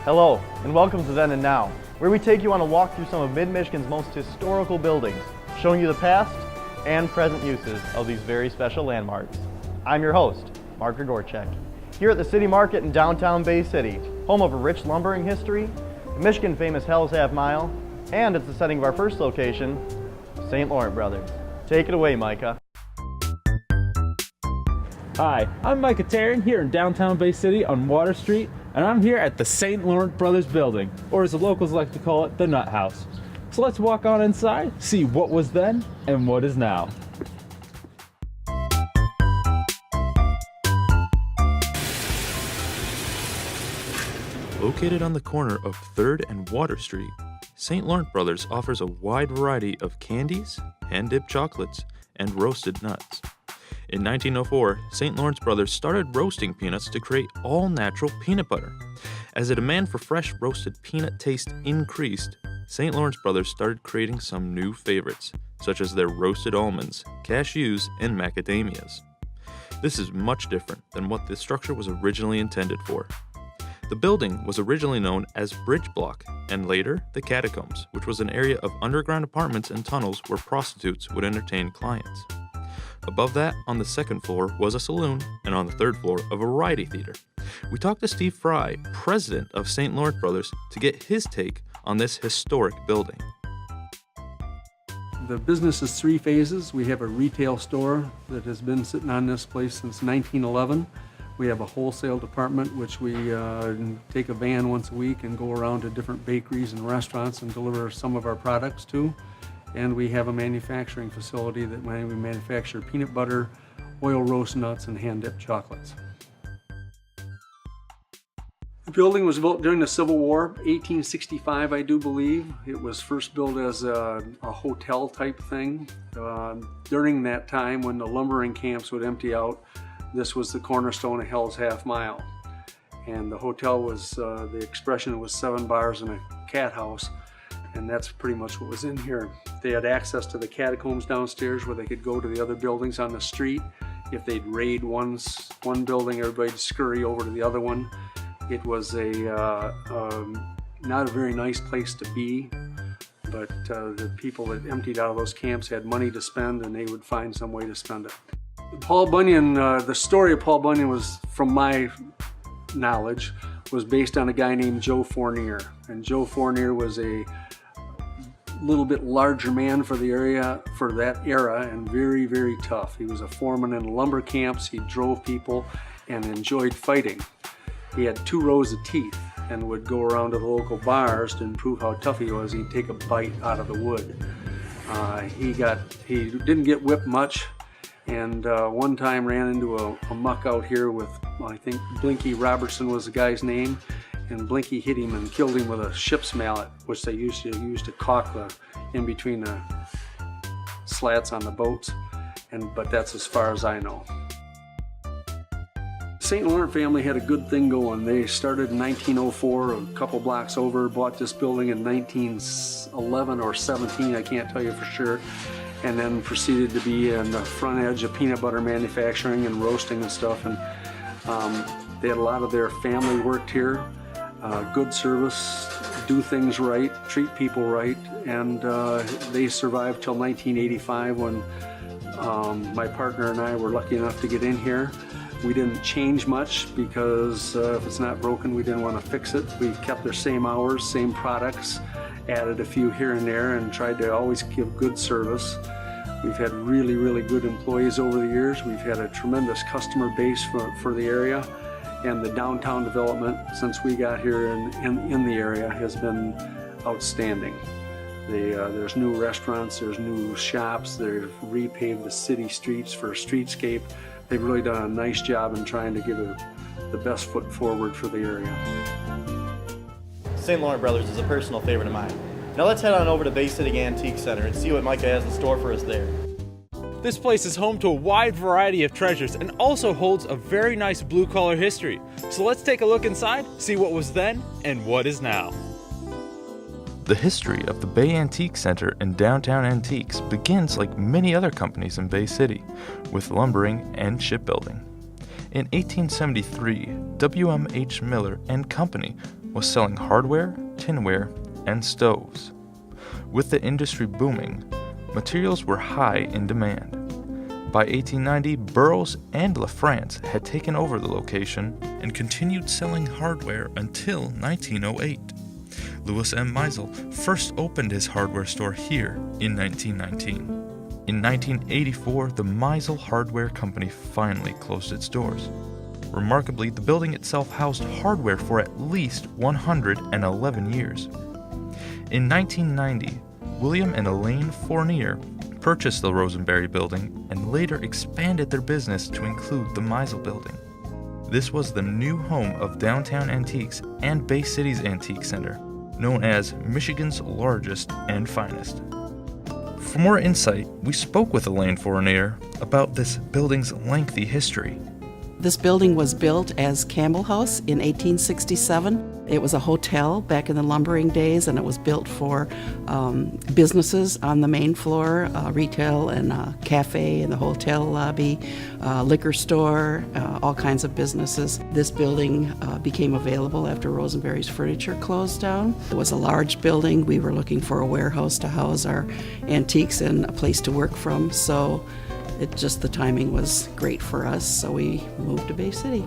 Hello, and welcome to Then and Now, where we take you on a walk through some of Mid-Michigan's most historical buildings, showing you the past and present uses of these very special landmarks. I'm your host, Mark Grigorchek, here at the City Market in downtown Bay City, home of a rich lumbering history, the Michigan famous Hell's Half Mile, and it's the setting of our first location, St. Laurent Brothers. Take it away, Micah. Hi, I'm Micah Taryn here in downtown Bay City on Water Street, and I'm here at the St. Laurent Brothers building, or as the locals like to call it, the Nut House. So let's walk on inside, see what was then and what is now. Located on the corner of 3rd and Water Street, St. Laurent Brothers offers a wide variety of candies, hand-dipped chocolates, and roasted nuts. In 1904, St. Laurent Brothers started roasting peanuts to create all-natural peanut butter. As the demand for fresh roasted peanut taste increased, St. Laurent Brothers started creating some new favorites, such as their roasted almonds, cashews, and macadamias. This is much different than what the structure was originally intended for. The building was originally known as Bridge Block, and later the Catacombs, which was an area of underground apartments and tunnels where prostitutes would entertain clients. Above that, on the 2nd floor, was a saloon, and on the 3rd floor, a variety theater. We talked to Steve Fry, president of St. Laurent Brothers, to get his take on this historic building. The business is 3 phases. We have a retail store that has been sitting on this place since 1911. We have a wholesale department, which we take a van once a week and go around to different bakeries and restaurants and deliver some of our products to. And we have a manufacturing facility that we manufacture peanut butter, oil roast nuts, and hand-dipped chocolates. The building was built during the Civil War, 1865, I do believe. It was first built as a hotel type thing. During that time, when the lumbering camps would empty out, this was the cornerstone of Hell's Half Mile. And the hotel was, the expression was 7 bars and a cat house. And that's pretty much what was in here. They had access to the catacombs downstairs where they could go to the other buildings on the street. If they'd raid one building, everybody'd scurry over to the other one. It was not a very nice place to be, but the people that emptied out of those camps had money to spend, and they would find some way to spend it. Paul Bunyan, the story of Paul Bunyan was, from my knowledge, was based on a guy named Joe Fournier. And Joe Fournier was a little bit larger man for the area, for that era, and very, very tough. He was a foreman in lumber camps. He drove people and enjoyed fighting. He had 2 rows of teeth and would go around to the local bars to prove how tough he was. He'd take a bite out of the wood. He didn't get whipped much, and one time ran into a muck out here with, I think Blinky Robertson was the guy's name, and Blinky hit him and killed him with a ship's mallet, which they used to use to caulk in between the slats on the boats. But that's as far as I know. St. Laurent family had a good thing going. They started in 1904, a couple blocks over, bought this building in 1911 or 17, I can't tell you for sure, and then proceeded to be on the front edge of peanut butter manufacturing and roasting and stuff. And they had a lot of their family worked here. Good service, do things right, treat people right, and they survived till 1985 when my partner and I were lucky enough to get in here. We didn't change much because if it's not broken, we didn't want to fix it. We kept their same hours, same products, added a few here and there, and tried to always give good service. We've had really, really good employees over the years. We've had a tremendous customer base for the area. And the downtown development since we got here in the area has been outstanding. There's new restaurants, there's new shops, they've repaved the city streets for a streetscape. They've really done a nice job in trying to give the best foot forward for the area. St. Laurent Brothers is a personal favorite of mine. Now let's head on over to Bay City Antique Center and see what Micah has in store for us there. This place is home to a wide variety of treasures and also holds a very nice blue-collar history. So let's take a look inside, see what was then and what is now. The history of the Bay Antique Center and Downtown Antiques begins like many other companies in Bay City, with lumbering and shipbuilding. In 1873, W.M.H. Miller and Company was selling hardware, tinware, and stoves. With the industry booming, materials were high in demand. By 1890, Burroughs and LaFrance had taken over the location and continued selling hardware until 1908. Louis M. Meisel first opened his hardware store here in 1919. In 1984, the Meisel Hardware Company finally closed its doors. Remarkably, the building itself housed hardware for at least 111 years. In 1990, William and Elaine Fournier purchased the Rosenberry building and later expanded their business to include the Meisel building. This was the new home of Downtown Antiques and Bay City's Antique Center, known as Michigan's largest and finest. For more insight, we spoke with Elaine Fournier about this building's lengthy history. This building was built as Campbell House in 1867. It was a hotel back in the lumbering days, and it was built for businesses on the main floor, retail and cafe in the hotel lobby, liquor store, all kinds of businesses. This building became available after Rosenberry's Furniture closed down. It was a large building. We were looking for a warehouse to house our antiques and a place to work from, so the timing was great for us, so we moved to Bay City.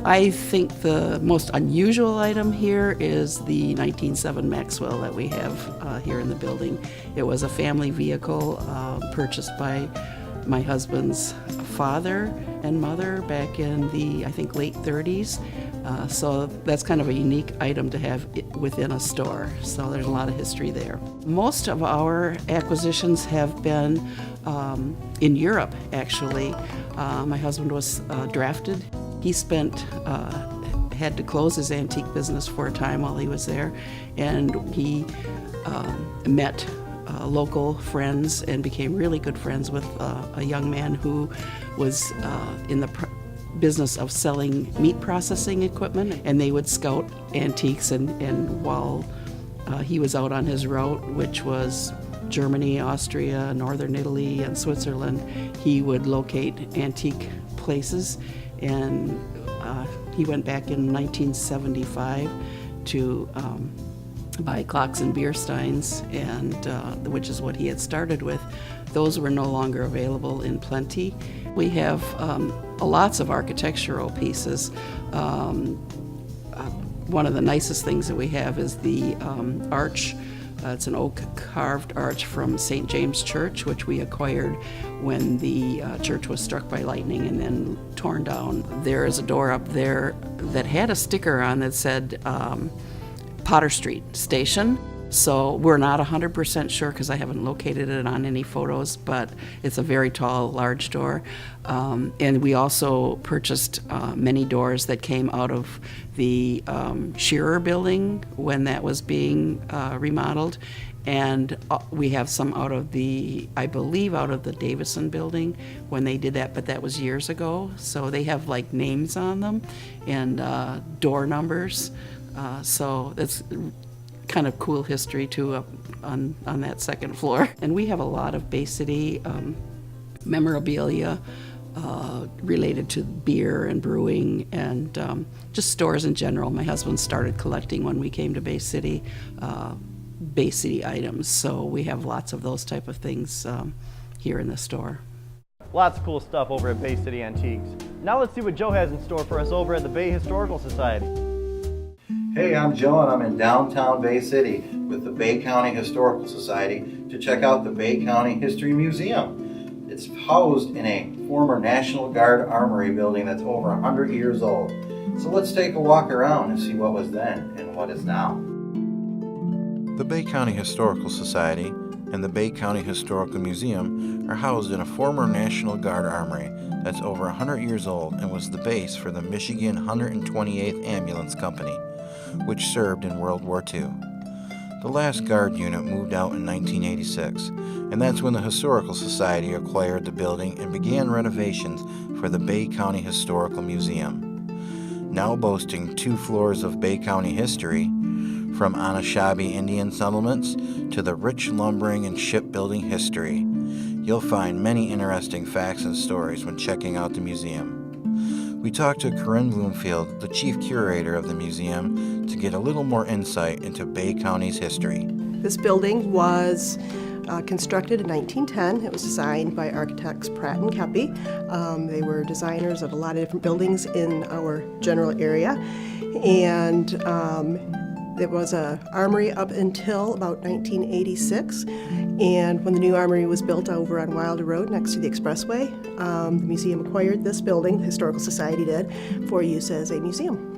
I think the most unusual item here is the 1907 Maxwell that we have here in the building. It was a family vehicle purchased by my husband's father and mother back in the, I think, late 30s. So that's kind of a unique item to have within a store. So there's a lot of history there. Most of our acquisitions have been in Europe, actually. My husband was drafted. He had to close his antique business for a time while he was there, and he met local friends and became really good friends with a young man who was in the business of selling meat processing equipment, and they would scout antiques, and while he was out on his route, which was Germany, Austria, Northern Italy, and Switzerland, he would locate antique places, and he went back in 1975 to buy clocks and beer steins, and which is what he had started with. Those were no longer available in plenty. We have lots of architectural pieces. One of the nicest things that we have is the arch. It's an oak carved arch from St. James Church, which we acquired when the church was struck by lightning and then torn down. There is a door up there that had a sticker on that said Potter Street Station. So we're not 100% sure because I haven't located it on any photos, but it's a very tall, large door. And we also purchased many doors that came out of the Shearer building when that was being remodeled. And we have some out of I believe out of the Davison building when they did that, but that was years ago. So they have like names on them and door numbers. So that's kind of cool history too up on that second floor. And we have a lot of Bay City memorabilia related to beer and brewing and just stores in general. My husband started collecting when we came to Bay City items, so we have lots of those type of things here in the store. Lots of cool stuff over at Bay City Antiques. Now let's see what Joe has in store for us over at the Bay Historical Society. Hey, I'm Joe, and I'm in downtown Bay City with the Bay County Historical Society to check out the Bay County History Museum. It's housed in a former National Guard Armory building that's over 100 years old. So let's take a walk around and see what was then and what is now. The Bay County Historical Society and the Bay County Historical Museum are housed in a former National Guard Armory that's over 100 years old and was the base for the Michigan 128th Ambulance Company, which served in World War II. The last Guard unit moved out in 1986, and that's when the Historical Society acquired the building and began renovations for the Bay County Historical Museum. Now boasting 2 floors of Bay County history, from Anishinaabe Indian settlements to the rich lumbering and shipbuilding history, you'll find many interesting facts and stories when checking out the museum. We talked to Corinne Bloomfield, the chief curator of the museum, to get a little more insight into Bay County's history. This building was constructed in 1910. It was designed by architects Pratt and Keppie. They were designers of a lot of different buildings in our general area. And there was an armory up until about 1986. And when the new armory was built over on Wilder Road next to the expressway, the museum acquired this building, the Historical Society did, for use as a museum.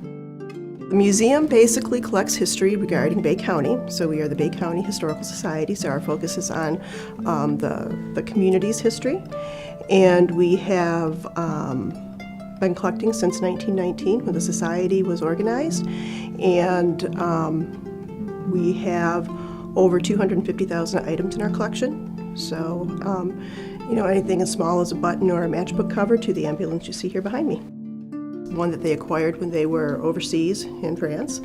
The museum basically collects history regarding Bay County. So we are the Bay County Historical Society, so our focus is on the community's history. And we have been collecting since 1919 when the society was organized. And we have over 250,000 items in our collection. So, anything as small as a button or a matchbook cover to the ambulance you see here behind me. One that they acquired when they were overseas in France,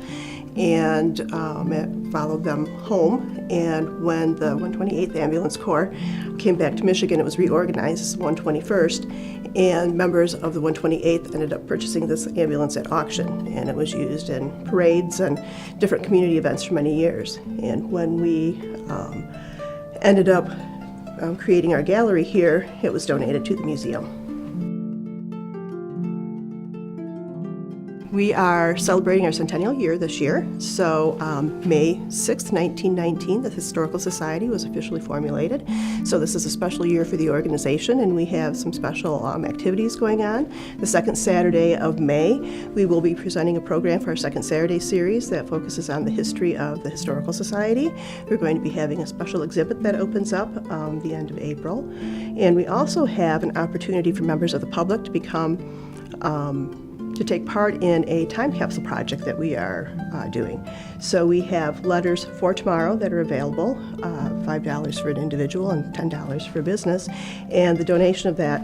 and it followed them home. And when the 128th Ambulance Corps came back to Michigan, it was reorganized as 121st, and members of the 128th ended up purchasing this ambulance at auction, and it was used in parades and different community events for many years. And when we ended up creating our gallery here, it was donated to the museum. We are celebrating our centennial year this year, so May 6th, 1919, the Historical Society was officially formulated. So this is a special year for the organization, and we have some special activities going on. The second Saturday of May, we will be presenting a program for our second Saturday series that focuses on the history of the Historical Society. We're going to be having a special exhibit that opens up the end of April. And we also have an opportunity for members of the public to take part in a time capsule project that we are doing. So we have letters for tomorrow that are available, $5 for an individual and $10 for a business. And the donation of that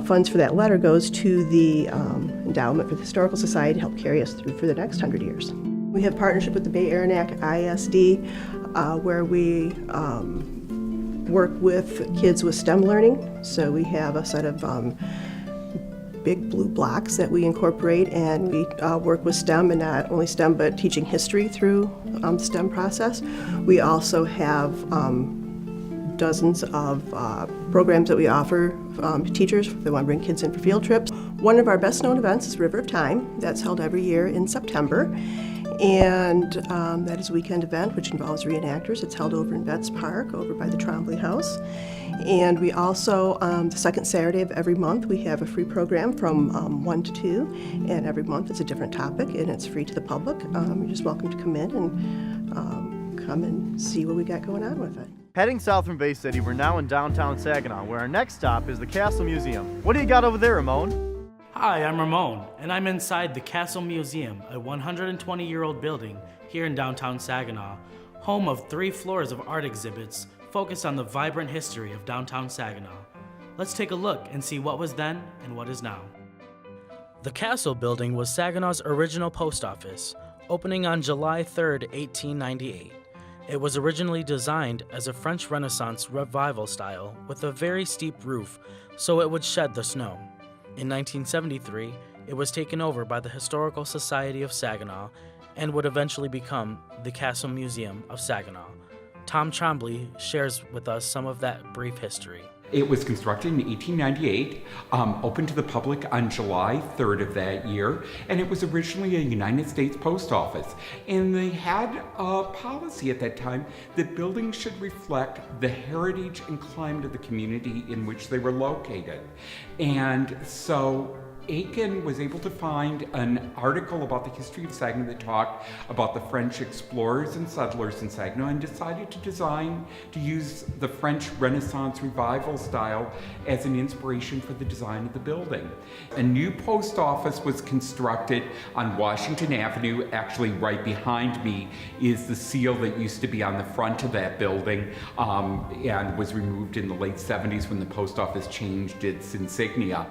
funds for that letter goes to the Endowment for the Historical Society to help carry us through for the next 100 years. We have partnership with the Bay Aranac ISD where we work with kids with STEM learning. So we have a set of big blue blocks that we incorporate, and we work with STEM, and not only STEM but teaching history through the STEM process. We also have dozens of programs that we offer to teachers if they want to bring kids in for field trips. One of our best known events is River of Time. That's held every year in September, and that is a weekend event which involves reenactors. It's held over in Betts Park over by the Trombley House. And we also, the second Saturday of every month, we have a free program from 1 to 2, and every month it's a different topic, and it's free to the public. You're just welcome to come in and come and see what we got going on with it. Heading south from Bay City, we're now in downtown Saginaw, where our next stop is the Castle Museum. What do you got over there, Ramon? Hi, I'm Ramon, and I'm inside the Castle Museum, a 120-year-old building here in downtown Saginaw, home of 3 floors of art exhibits focused on the vibrant history of downtown Saginaw. Let's take a look and see what was then and what is now. The Castle Building was Saginaw's original post office, opening on July 3, 1898. It was originally designed as a French Renaissance revival style with a very steep roof so it would shed the snow. In 1973, it was taken over by the Historical Society of Saginaw and would eventually become the Castle Museum of Saginaw. Tom Trombley shares with us some of that brief history. It was constructed in 1898, opened to the public on July 3rd of that year, and it was originally a United States post office. And they had a policy at that time that buildings should reflect the heritage and climate of the community in which they were located. And so Aiken was able to find an article about the history of Saginaw that talked about the French explorers and settlers in Saginaw, and decided to use the French Renaissance revival style as an inspiration for the design of the building. A new post office was constructed on Washington Avenue. Actually, right behind me is the seal that used to be on the front of that building and was removed in the late 70s when the post office changed its insignia.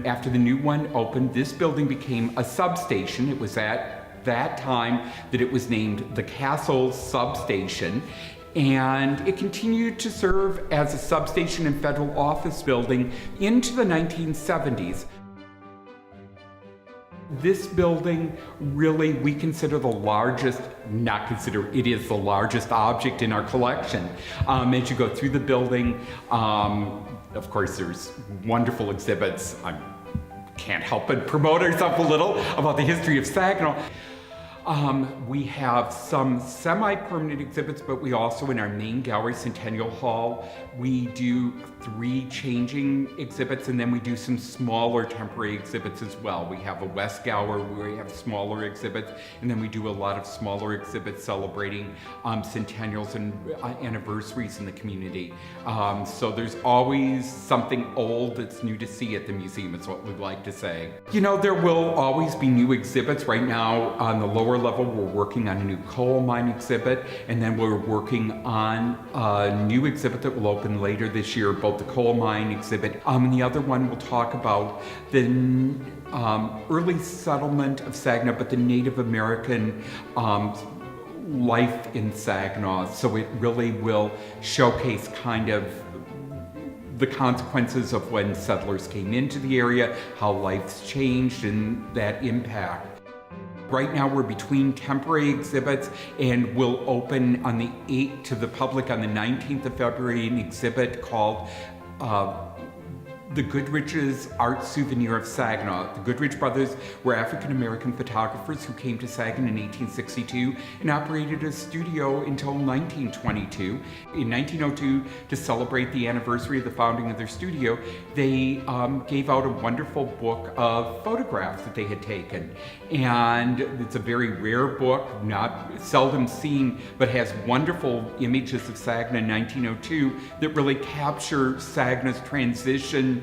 After the new one opened, this building became a substation. It was at that time that it was named the Castle Substation. and it continued to serve as a substation and federal office building into the 1970s. This building, really, we consider the largest, not consider, it is the largest object in our collection. As you go through the building, of course, there's wonderful exhibits. I can't help but promote ourselves a little about the history of Saginaw. We have some semi-permanent exhibits, but we also, in our main gallery, Centennial Hall, we do 3 changing exhibits, and then we do some smaller temporary exhibits as well. We have a West Gallery where we have smaller exhibits, and then we do a lot of smaller exhibits celebrating centennials and anniversaries in the community. So there's always something old that's new to see at the museum, is what we'd like to say. You know, there will always be new exhibits. Right now, on the lower level, we're working on a new coal mine exhibit, and then we're working on a new exhibit that will open later this year, both the coal mine exhibit, and the other one will talk about the early settlement of Saginaw, but the Native American life in Saginaw. So it really will showcase kind of the consequences of when settlers came into the area, how life's changed, and that impact. Right now we're between temporary exhibits, and we'll open on the 8th to the public on the 19th of February an exhibit called The Goodrich's Art Souvenir of Saginaw. The Goodrich brothers were African-American photographers who came to Saginaw in 1862 and operated a studio until 1922. In 1902, to celebrate the anniversary of the founding of their studio, they gave out a wonderful book of photographs that they had taken. And it's a very rare book, not seldom seen, but has wonderful images of Saginaw in 1902 that really capture Saginaw's transition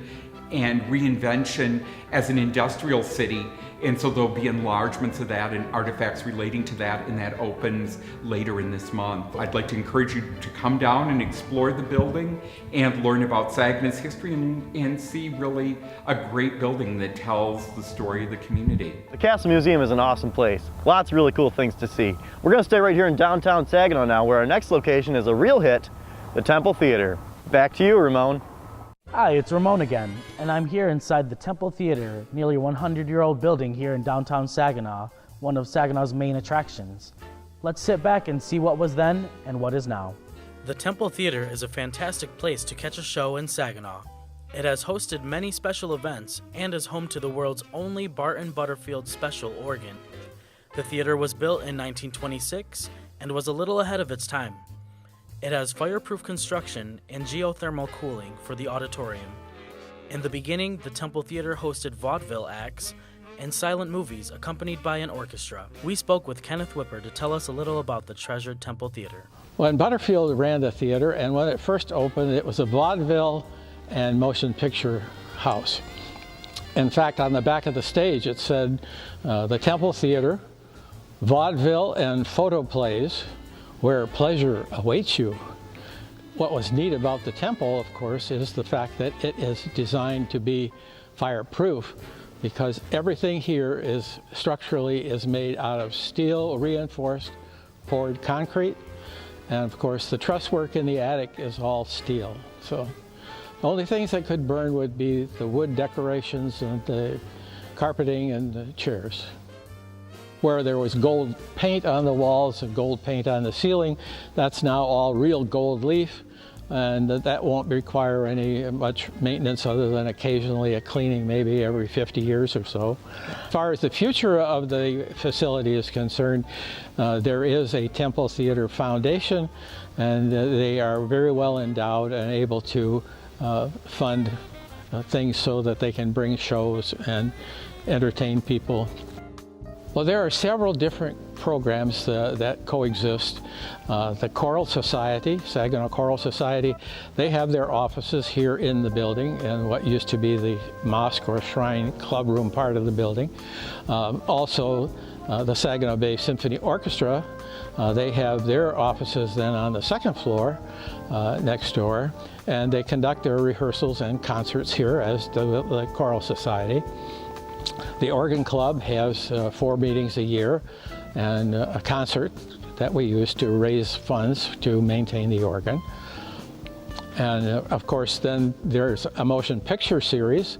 and reinvention as an industrial city. And so there'll be enlargements of that and artifacts relating to that, and that opens later in this month. I'd like to encourage you to come down and explore the building and learn about Saginaw's history and see really a great building that tells the story of the community. The Castle Museum is an awesome place. Lots of really cool things to see. We're going to stay right here in downtown Saginaw now, where our next location is a real hit, the Temple Theater. Back to you, Ramon. Hi, it's Ramon again, and I'm here inside the Temple Theater, nearly 100-year-old building here in downtown Saginaw, one of Saginaw's main attractions. Let's sit back and see what was then and what is now. The Temple Theater is a fantastic place to catch a show in Saginaw. It has hosted many special events and is home to the world's only Barton Butterfield special organ. The theater was built in 1926 and was a little ahead of its time. It has fireproof construction and geothermal cooling for the auditorium. In the beginning, the Temple Theater hosted vaudeville acts and silent movies accompanied by an orchestra. We spoke with Kenneth Whipper to tell us a little about the treasured Temple Theater. When Butterfield ran the theater, and when it first opened, it was a vaudeville and motion picture house. In fact, on the back of the stage it said, the Temple Theater, vaudeville and photoplays, where pleasure awaits you. What was neat about the temple, of course, is the fact that it is designed to be fireproof, because everything here is structurally made out of steel reinforced poured concrete, and of course the truss work in the attic is all steel. So the only things that could burn would be the wood decorations and the carpeting and the chairs. Where there was gold paint on the walls and gold paint on the ceiling, that's now all real gold leaf, and that won't require any much maintenance other than occasionally a cleaning, maybe every 50 years or so. As far as the future of the facility is concerned, there is a Temple Theater Foundation, and they are very well endowed and able to fund things so that they can bring shows and entertain people. Well, there are several different programs that coexist. The Choral Society, Saginaw Choral Society, they have their offices here in the building in what used to be the mosque or shrine club room part of the building. Also, the Saginaw Bay Symphony Orchestra, they have their offices then on the second floor next door, and they conduct their rehearsals and concerts here, as the Choral Society. The Organ Club has 4 meetings a year and a concert that we use to raise funds to maintain the organ. And of course, then there's a motion picture series,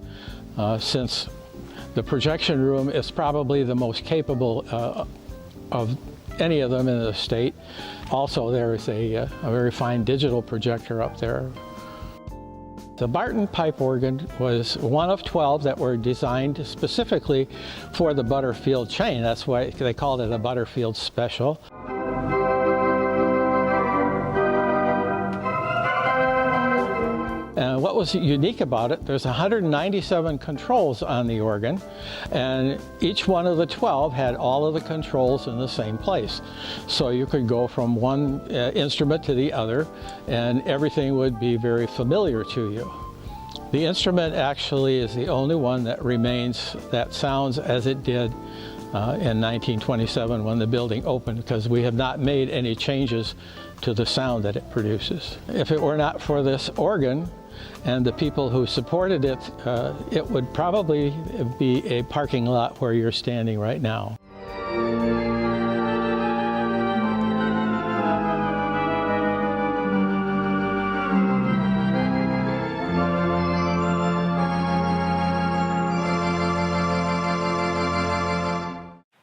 since the projection room is probably the most capable of any of them in the state. Also, there is a very fine digital projector up there. The Barton pipe organ was one of 12 that were designed specifically for the Butterfield chain. That's why they called it a Butterfield Special. And what was unique about it, there's 197 controls on the organ, and each one of the 12 had all of the controls in the same place. So you could go from one instrument to the other, and everything would be very familiar to you. The instrument actually is the only one that remains, that sounds as it did in 1927 when the building opened, because we have not made any changes to the sound that it produces. If it were not for this organ and the people who supported it, it would probably be a parking lot where you're standing right now.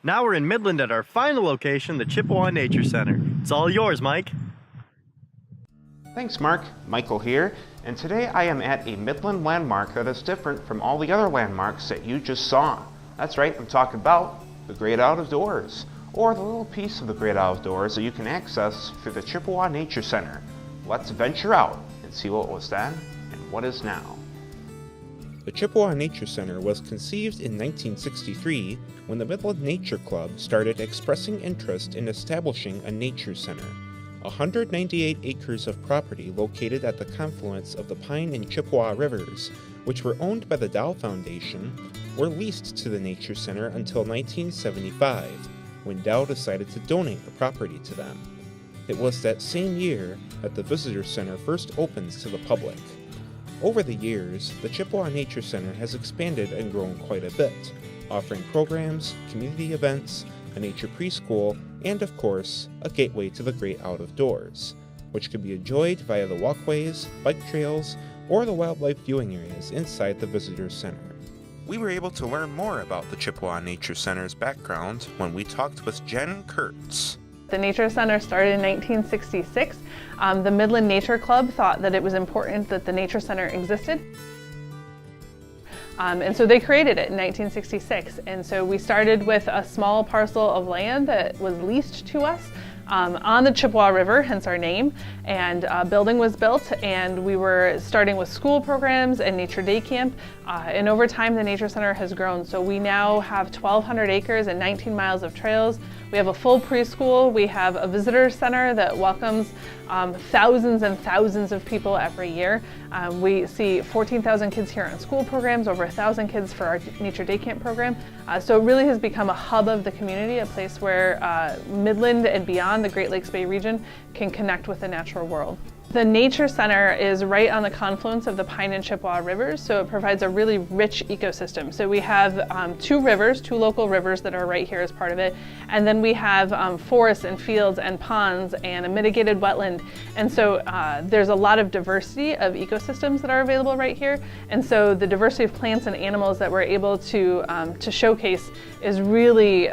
Now we're in Midland at our final location, the Chippewa Nature Center. It's all yours, Mike. Thanks, Mark. Michael here, and today I am at a Midland landmark that is different from all the other landmarks that you just saw. That's right, I'm talking about the Great Outdoors, or the little piece of the Great Outdoors that you can access through the Chippewa Nature Center. Let's venture out and see what was then and what is now. The Chippewa Nature Center was conceived in 1963 when the Midland Nature Club started expressing interest in establishing a nature center. 198 acres of property located at the confluence of the Pine and Chippewa rivers, which were owned by the Dow Foundation, were leased to the Nature Center until 1975, when Dow decided to donate the property to them. It was that same year that the Visitor Center first opens to the public. Over the years, the Chippewa Nature Center has expanded and grown quite a bit, offering programs, community events, a nature preschool, and of course, a gateway to the great out-of-doors, which can be enjoyed via the walkways, bike trails, or the wildlife viewing areas inside the Visitor Center. We were able to learn more about the Chippewa Nature Center's background when we talked with Jen Kurtz. The Nature Center started in 1966. The Midland Nature Club thought that it was important that the Nature Center existed. And so they created it in 1966. And so we started with a small parcel of land that was leased to us on the Chippewa River, hence our name, and a building was built, and we were starting with school programs and nature day camp, and over time the Nature Center has grown. So we now have 1,200 acres and 19 miles of trails. We have a full preschool. We have a visitor center that welcomes thousands and thousands of people every year. We see 14,000 kids here on school programs, over 1,000 kids for our nature day camp program. So it really has become a hub of the community, a place where Midland and beyond the Great Lakes Bay region can connect with the natural world. The Nature Center is right on the confluence of the Pine and Chippewa rivers, so it provides a really rich ecosystem. So we have two local rivers that are right here as part of it, and then we have forests and fields and ponds and a mitigated wetland. And so there's a lot of diversity of ecosystems that are available right here, and so the diversity of plants and animals that we're able to showcase is really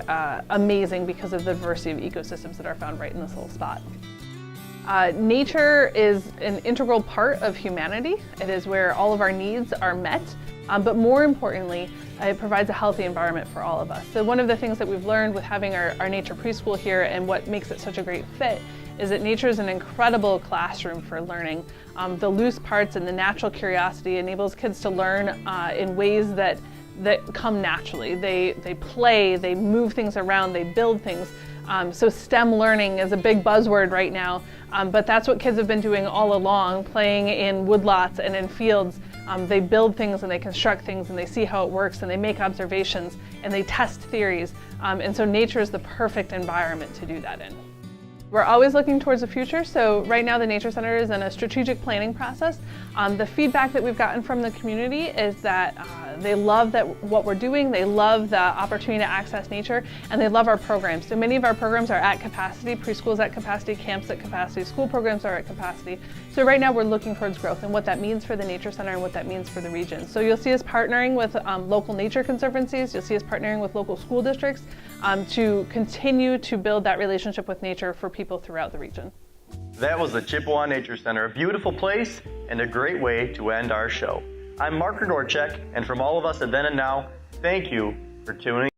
amazing because of the diversity of ecosystems that are found right in this little spot. Nature is an integral part of humanity. It is where all of our needs are met, but more importantly, it provides a healthy environment for all of us. So one of the things that we've learned with having our nature preschool here, and what makes it such a great fit, is that nature is an incredible classroom for learning. The loose parts and the natural curiosity enables kids to learn in ways that come naturally. They play, they move things around, they build things. So STEM learning is a big buzzword right now, but that's what kids have been doing all along, playing in woodlots and in fields. They build things and they construct things and they see how it works and they make observations and they test theories. And so nature is the perfect environment to do that in. We're always looking towards the future, so right now the Nature Center is in a strategic planning process. The feedback that we've gotten from the community is that They love what we're doing, they love the opportunity to access nature, and they love our programs. So many of our programs are at capacity, preschools at capacity, camps at capacity, school programs are at capacity. So right now we're looking towards growth and what that means for the Nature Center and what that means for the region. So you'll see us partnering with local nature conservancies, you'll see us partnering with local school districts to continue to build that relationship with nature for people throughout the region. That was the Chippewa Nature Center, a beautiful place and a great way to end our show. I'm Mark Gregorchek, and from all of us at Then and Now, thank you for tuning in.